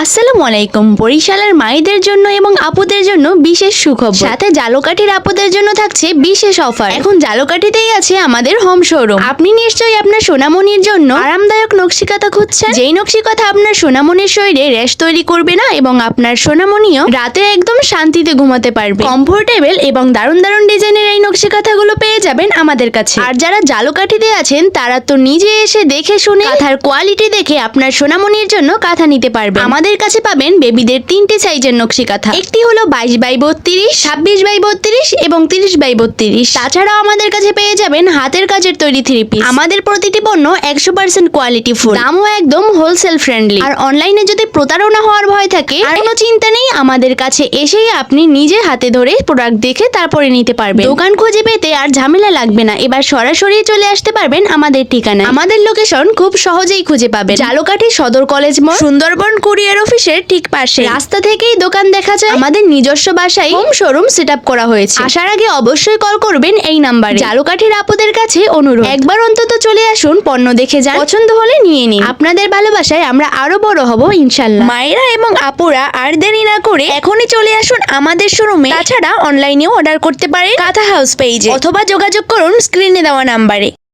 আসসালামু আলাইকুম। বরিশালের মায়েদের জন্য এবং আপুদের জন্য বিশেষ সুখবর, সাথে জালকাঠির আপুদের জন্য থাকছে বিশেষ অফার। এখন জালকাঠিতেই আছে আমাদের হোম শোরুম। আপনি নিশ্চয়ই আপনার সোনামণির জন্য আরামদায়ক নকশিকাঁথা খুঁজছেন, যেই নকশিকাঁথা আপনার সোনামণির শরীরে র্যাশ তৈরি করবে না এবং আপনার সোনামণিও রাতে একদম শান্তিতে ঘুমাতে পারবে। কমফোর্টেবল এবং দারুণ দারুণ ডিজাইনের এই নকশিকাঁথাগুলো পেয়ে যাবেন আমাদের কাছে। আর যারা জালকাঠিতে আছেন তারা তো নিজে এসে দেখে শুনে কাঁথার কোয়ালিটি দেখে আপনার সোনামণির জন্য কাঁথা নিতে পারবে। আমাদের কাছে পাবেন বেবিদের 3টে সাইজের নকশি কাঁথা। একটি হলো 22x32, 26x32 এবং 30x32। তাছাড়াও আমাদের কাছে পেয়ে যাবেন হাতের কাজের তৈরি 3 পিস। আমাদের প্রতিটি পণ্য 100% কোয়ালিটি ফুল, দামও একদম হোলসেল ফ্রেন্ডলি। আর অনলাইনে যদি প্রতারণা হওয়ার ভয় থাকে আর কোনো চিন্তা নেই, আমাদের কাছে এসেই আপনি নিজে হাতে ধরে প্রোডাক্ট দেখে তারপরে নিতে পারবেন। দোকান খুঁজে পেতে আর ঝামেলা লাগবে না, এবার সরাসরি চলে আসতে পারবেন আমাদের ঠিকানায়। আমাদের লোকেশন খুব সহজেই খুঁজে পাবেন, জালকাঠি সদর কলেজ মোড়, সুন্দরবন কুরিয়ার অফিসের ঠিক পাশে। রাস্তা থেকেই দোকান দেখা যায়। আমাদের নিজস্ব বাসায় হোম শোরুম সেট আপ করা হয়েছে। আসার আগে অবশ্যই কল করবেন এই নাম্বারে। জালকাঠির আপুদের কাছে অনুরোধ, একবার অন্তত চলে আসুন, পণ্য দেখে যান, পছন্দ হলে নিয়ে নিন। আপনাদের ভালোবাসায় আমরা আরো বড় হব ইনশাল্লাহ। মায়েরা এবং আপুরা আর দেরি না করে এখনই চলে আসুন আমাদের শোরুমে। তাছাড়া অনলাইনেও অর্ডার করতে পারেন কাঁথা হাউস পেজে, অথবা যোগাযোগ করুন স্ক্রিনে দেওয়া নাম্বারে।